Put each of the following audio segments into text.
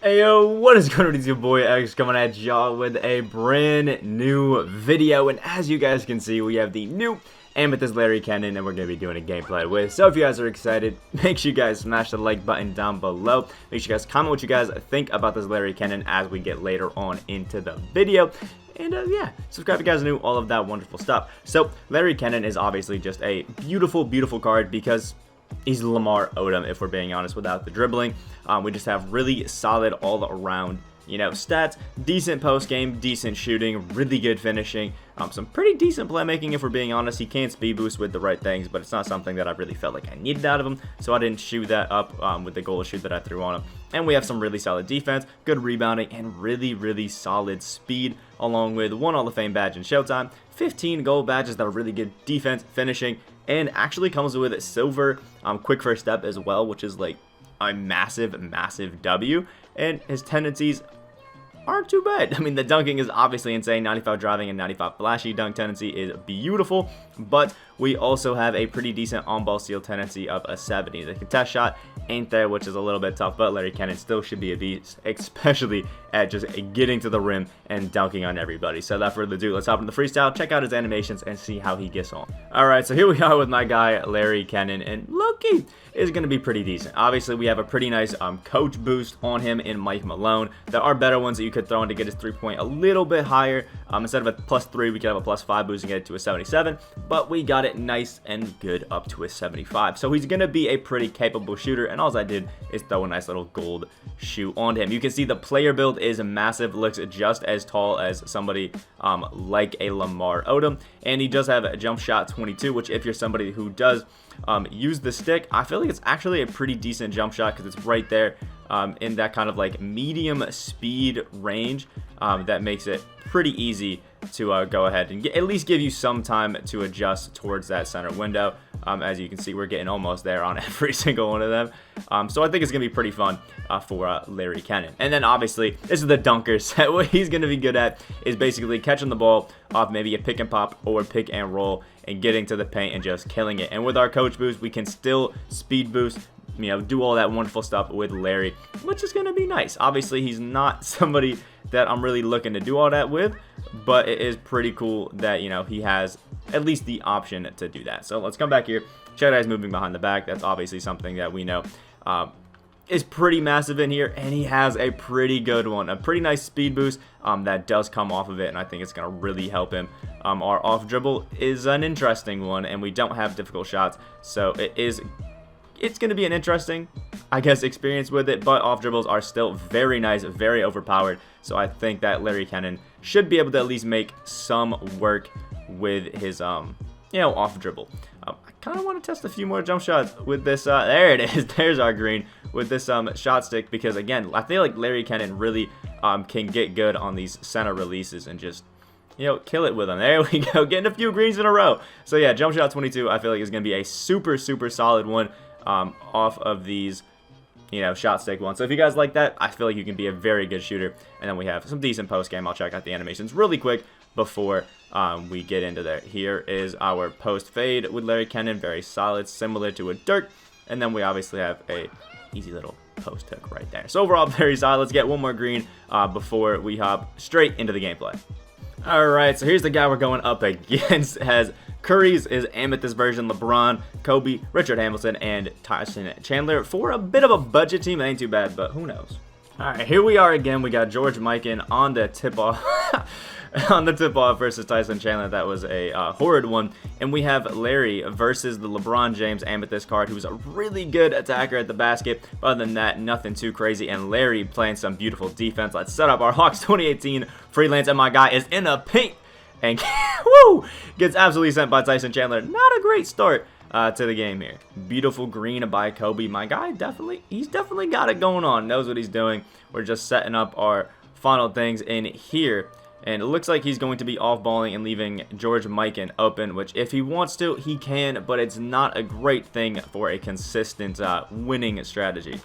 Hey yo, what is going on? It's your boy X coming at y'all with a brand new video, and as you guys can see, we have the new Amethyst Larry Kennon, and we're going to be doing a gameplay with. So if you guys are excited, make sure you guys smash the like button down below. Make sure you guys comment what you guys think about this Larry Kennon as we get later on into the video. And yeah, subscribe if you guys are new, all of that wonderful stuff. So Larry Kennon is obviously just a beautiful, beautiful card because he's Lamar Odom, if we're being honest, without the dribbling. We just have really solid all-around, stats, decent post-game, decent shooting, really good finishing, some pretty decent playmaking, if we're being honest. He can speed boost with the right things, but it's not something that I really felt like I needed out of him, so I didn't shoot that up with the goal shoot that I threw on him. And we have some really solid defense, good rebounding, and really, really solid speed, along with one Hall of Fame badge in Showtime, 15 gold badges that are really good defense, finishing, and actually comes with silver quick first step as well, which is like a massive, massive W. And his tendencies aren't too bad. I mean, the dunking is obviously insane. 95 driving and 95 flashy dunk tendency is beautiful, but we also have a pretty decent on-ball steal tendency of a 70. The contest shot ain't there, which is a little bit tough, but Larry Kennon still should be a beast, especially at just getting to the rim and dunking on everybody. So without further ado, let's hop into the freestyle, check out his animations, and see how he gets on. Alright, so here we are with my guy, Larry Kennon, and low-key is going to be pretty decent. Obviously, we have a pretty nice coach boost on him in Mike Malone. There are better ones that you could throw in to get his 3-point a little bit higher. Instead of a +3, we could have a +5 boost and get it to a 77, but we got it nice and good up to a 75. So he's going to be a pretty capable shooter, and all I did is throw a nice little gold shoe on him. You can see the player build is massive, looks just as tall as somebody like a Lamar Odom, and he does have a jump shot 22, which if you're somebody who does use the stick, I feel like it's actually a pretty decent jump shot because it's right there in that kind of like medium speed range that makes it pretty easy to go ahead and at least give you some time to adjust towards that center window. As you can see, we're getting almost there on every single one of them. So I think it's going to be pretty fun for Larry Kennon. And then obviously, this is the dunkers. What he's going to be good at is basically catching the ball off maybe a pick and pop or pick and roll and getting to the paint and just killing it. And with our coach boost, we can still speed boost, do all that wonderful stuff with Larry, which is going to be nice. Obviously, he's not somebody that I'm really looking to do all that with, but it is pretty cool that, he has at least the option to do that. So let's come back here. Check out his moving behind the back. That's obviously something that we know is pretty massive in here, and he has a pretty good one. A pretty nice speed boost that does come off of it, and I think it's going to really help him. Our off dribble is an interesting one, and we don't have difficult shots, so it's going to be an interesting, I guess, experience with it, but off dribbles are still very nice, very overpowered, so I think that Larry Kennon should be able to at least make some work with his, off dribble. I kind of want to test a few more jump shots with this, there it is, there's our green, with this shot stick, because again, I feel like Larry Kennon really can get good on these center releases and just, kill it with them. There we go, getting a few greens in a row. So yeah, jump shot 22, I feel like is going to be a super, super solid one off of these, shot stick ones. So if you guys like that, I feel like you can be a very good shooter. And then we have some decent post game. I'll check out the animations really quick before we get into there. Here is our post fade with Larry Kennon, very solid, similar to a Dirk. And then we obviously have a easy little post hook right there. So overall, very solid. Let's get one more green before we hop straight into the gameplay. Alright, so here's the guy we're going up against. Has Curry's is Amethyst version, LeBron, Kobe, Richard Hamilton, and Tyson Chandler for a bit of a budget team. It ain't too bad, but who knows. Alright, here we are again. We got George Mikan on the tip-off. On the tip-off versus Tyson Chandler. That was a horrid one. And we have Larry versus the LeBron James Amethyst card, who's a really good attacker at the basket. But other than that, nothing too crazy. And Larry playing some beautiful defense. Let's set up our Hawks 2018 freelance, and my guy is in the paint. And woo, gets absolutely sent by Tyson Chandler. Not a great start to the game here. Beautiful green by Kobe. My guy he's definitely got it going on. Knows what he's doing. We're just setting up our final things in here. And it looks like he's going to be off-balling and leaving George Mikan open, which if he wants to, he can, but it's not a great thing for a consistent winning strategy.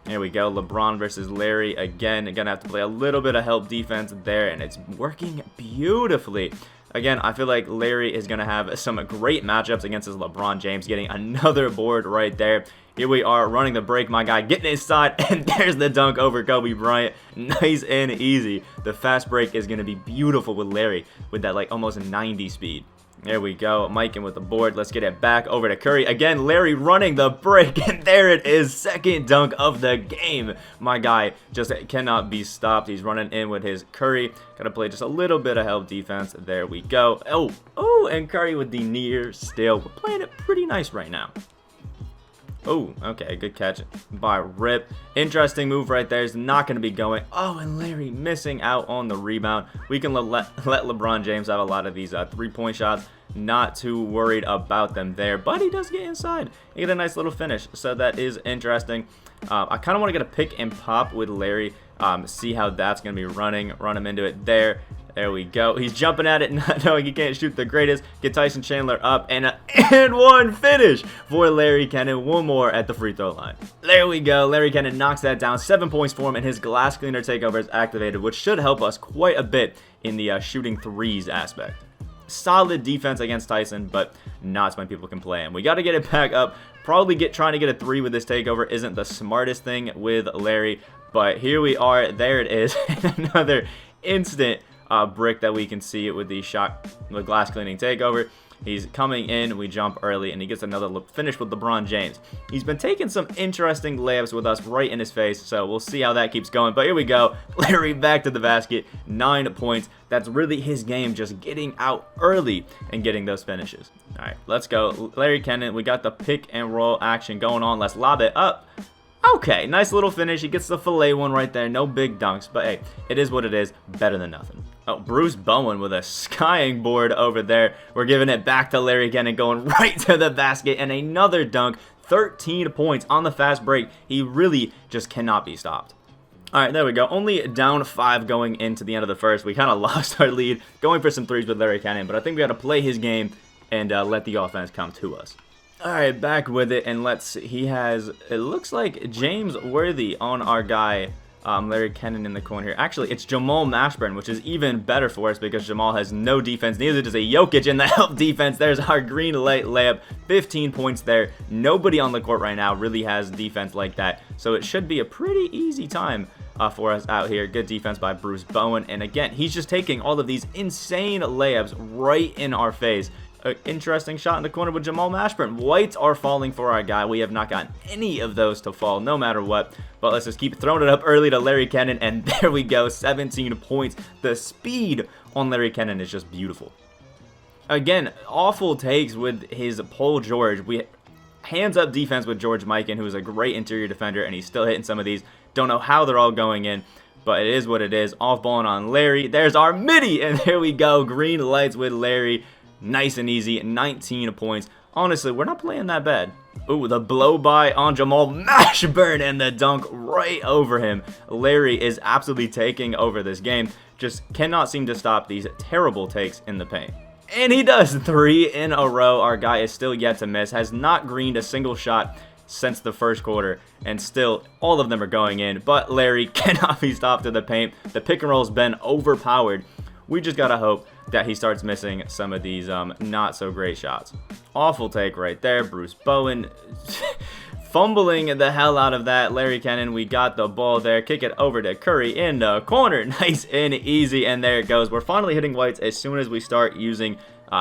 There we go, LeBron versus Larry again. Gonna have to play a little bit of help defense there, and it's working beautifully. Again, I feel like Larry is going to have some great matchups against his LeBron James, getting another board right there. Here we are running the break, my guy getting inside, and there's the dunk over Kobe Bryant. Nice and easy. The fast break is going to be beautiful with Larry with that like almost 90 speed. There we go, Mike in with the board. Let's get it back over to Curry. Again, Larry running the break, and there it is. Second dunk of the game. My guy just cannot be stopped. He's running in with his Curry. Got to play just a little bit of help defense. There we go. Oh, and Curry with the near steal. We're playing it pretty nice right now. Oh, okay, good catch by Rip. Interesting move right there. Is not going to be going. Oh, and Larry missing out on the rebound. We can let LeBron James have a lot of these 3-point shots. Not too worried about them there, but he does get inside and get a nice little finish, so that is interesting. I kind of want to get a pick and pop with Larry, see how that's going to be running. Run him into it there. There we go. He's jumping at it, not knowing he can't shoot the greatest. Get Tyson Chandler up, and one finish for Larry Kennon. One more at the free throw line. There we go. Larry Kennon knocks that down. 7 points for him, and his glass cleaner takeover is activated, which should help us quite a bit in the shooting threes aspect. Solid defense against Tyson, but not so many people can play him. We got to get it back up. Probably trying to get a 3 with this takeover isn't the smartest thing with Larry, but here we are. There it is. Another instant brick that we can see with the glass cleaning takeover. He's coming in, we jump early, and he gets another finish with LeBron James. He's been taking some interesting layups with us right in his face, so we'll see how that keeps going. But here we go. Larry back to the basket, 9 points. That's really his game, just getting out early and getting those finishes. All right, let's go. Larry Kennon, we got the pick and roll action going on. Let's lob it up. Okay, nice little finish. He gets the fillet one right there. No big dunks, but hey, it is what it is. Better than nothing. Oh, Bruce Bowen with a skying board over there. We're giving it back to Larry Kennon, going right to the basket, and another dunk. 13 points on the fast break. He really just cannot be stopped. All right, there we go. Only down 5 going into the end of the first. We kind of lost our lead going for some threes with Larry Kennon, but I think we got to play his game and let the offense come to us. All right, back with it, and let's see. He has, it looks like James Worthy on our guy, Larry Kennon in the corner here. Actually, it's Jamal Mashburn, which is even better for us because Jamal has no defense. Neither does a Jokic in the help defense. There's our green light layup. 15 points there. Nobody on the court right now really has defense like that, so it should be a pretty easy time for us out here. Good defense by Bruce Bowen, and again, he's just taking all of these insane layups right in our face. Interesting shot in the corner with Jamal Mashburn. Whites are falling for our guy. We have not gotten any of those to fall, no matter what. But let's just keep throwing it up early to Larry Kennon, and there we go, 17 points. The speed on Larry Kennon is just beautiful. Again, awful takes with his Paul George. Hands up defense with George Mikan, who is a great interior defender, and he's still hitting some of these. Don't know how they're all going in, but it is what it is. Off balling on Larry. There's our midi, and there we go. Green lights with Larry. Nice and easy, 19 points. Honestly, we're not playing that bad. Ooh, the blow by on Jamal Mashburn and the dunk right over him. Larry is absolutely taking over this game. Just cannot seem to stop these terrible takes in the paint. And he does 3 in a row. Our guy is still yet to miss. Has not greened a single shot since the first quarter, and still all of them are going in. But Larry cannot be stopped in the paint. The pick and roll has been overpowered. We just gotta hope that he starts missing some of these not so great shots. Awful take right there. Bruce Bowen fumbling the hell out of that. Larry Kennon, we got the ball there. Kick it over to Curry in the corner. Nice and easy, and there it goes. We're finally hitting whites as soon as we start using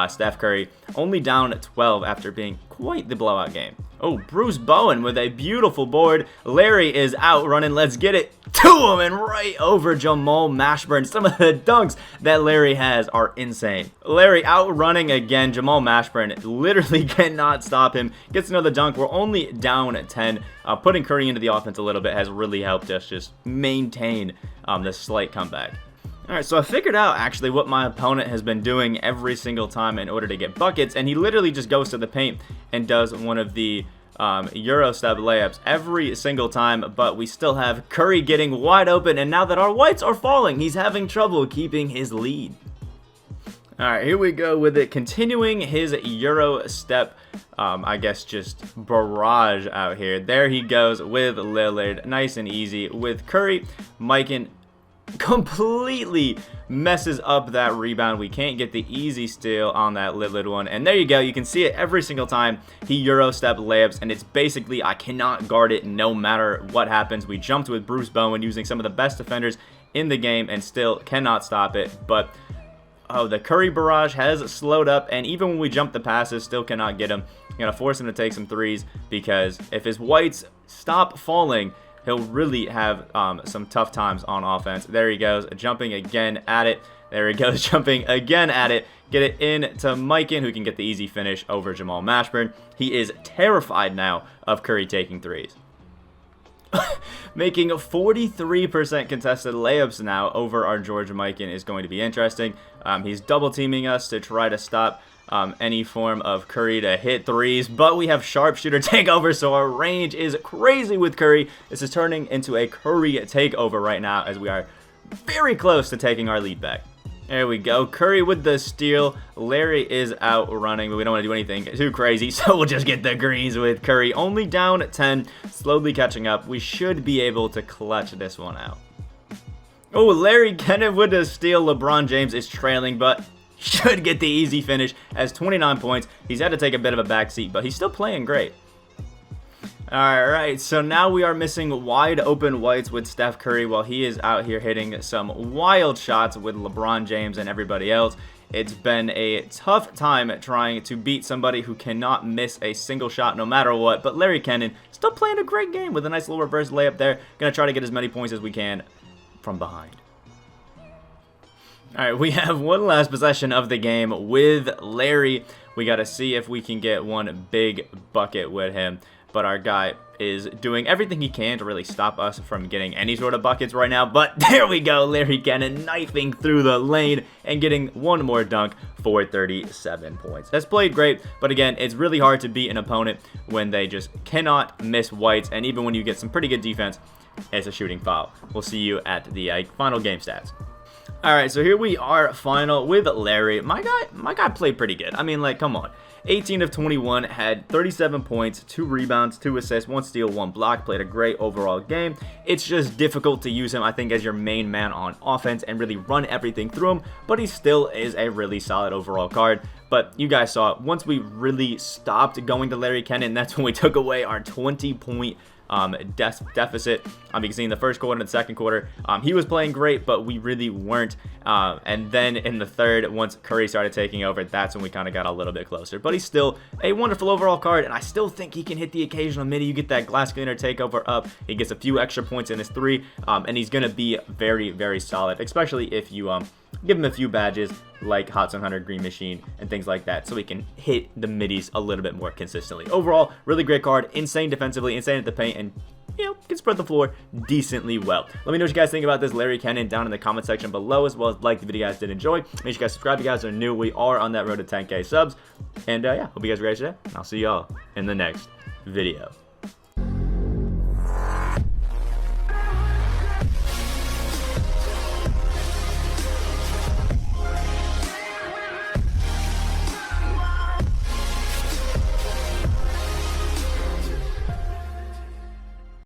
Steph Curry. Only down 12 after being quite the blowout game. Oh, Bruce Bowen with a beautiful board. Larry is out running. Let's get it to him and right over Jamal Mashburn. Some of the dunks that Larry has are insane. Larry out running again. Jamal Mashburn literally cannot stop him. Gets another dunk. We're only down 10. Putting Curry into the offense a little bit has really helped us just maintain this slight comeback. Alright, so I figured out actually what my opponent has been doing every single time in order to get buckets, and he literally just goes to the paint and does one of the Euro step layups every single time, but we still have Curry getting wide open, and now that our whites are falling, he's having trouble keeping his lead. Alright, here we go with it, continuing his Euro step, I guess just barrage out here. There he goes with Lillard, nice and easy with Curry, Mikan. completely messes up that rebound. We can't get the easy steal on that lid one, and there you go. You can see it every single time he Euro step layups, and it's basically I cannot guard it no matter what happens. We jumped with Bruce Bowen using some of the best defenders in the game and still cannot stop it. But oh, the Curry barrage has slowed up, and even when we jump the passes, still cannot get him. Gonna force him to take some threes, because if his whites stop falling, he'll really have some tough times on offense. There he goes, jumping again at it. There he goes, jumping again at it. Get it in to Mikan, who can get the easy finish over Jamal Mashburn. He is terrified now of Curry taking threes. Making 43% contested layups now over our Georgia Mikan is going to be interesting. He's double teaming us to try to stop any form of Curry to hit threes, but we have sharpshooter takeover, so our range is crazy with Curry. This is turning into a Curry takeover right now, as we are very close to taking our lead back. There we go. Curry with the steal. Larry is out running, but we don't want to do anything too crazy, so we'll just get the greens with Curry. Only down 10, slowly catching up. We should be able to clutch this one out. Oh, Larry Kennon with the steal. LeBron James is trailing, but should get the easy finish as 29 points. He's had to take a bit of a backseat, but he's still playing great. Alright, so now we are missing wide open whites with Steph Curry while he is out here hitting some wild shots with LeBron James and everybody else. It's been a tough time trying to beat somebody who cannot miss a single shot no matter what, but Larry Kennon still playing a great game with a nice little reverse layup there. Gonna try to get as many points as we can from behind. Alright, we have one last possession of the game with Larry. We got to see if we can get one big bucket with him. But our guy is doing everything he can to really stop us from getting any sort of buckets right now. But there we go, Larry Kennon knifing through the lane and getting one more dunk for 37 points. That's played great, but again, it's really hard to beat an opponent when they just cannot miss whites. And even when you get some pretty good defense, it's a shooting foul. We'll see you at the final game stats. Alright, so here we are, final with Larry. My guy played pretty good. I mean, like, come on. 18 of 21, had 37 points, 2 rebounds, 2 assists, 1 steal, 1 block. Played a great overall game. It's just difficult to use him, I think, as your main man on offense and really run everything through him. But he still is a really solid overall card. But you guys saw, once we really stopped going to Larry Kennon, that's when we took away our 20-point deficit. You can see in the first quarter and the second quarter, he was playing great, but we really weren't. And then in the third, once Curry started taking over, that's when we kind of got a little bit closer. But he's still a wonderful overall card, and I still think he can hit the occasional midi. You get that glass cleaner takeover up, he gets a few extra points in his three, and he's going to be very, very solid, especially if you give him a few badges like Hot Zone Hunter, Green Machine, and things like that, so he can hit the middies a little bit more consistently. Overall, really great card, insane defensively, insane at the paint, and can spread the floor decently well. Let me know what you guys think about this Larry Kennon down in the comment section below, as well as like the video you guys did enjoy. Make sure you guys subscribe if you guys are new. We are on that road to 10K subs. And yeah, hope you guys are ready today, and I'll see y'all in the next video.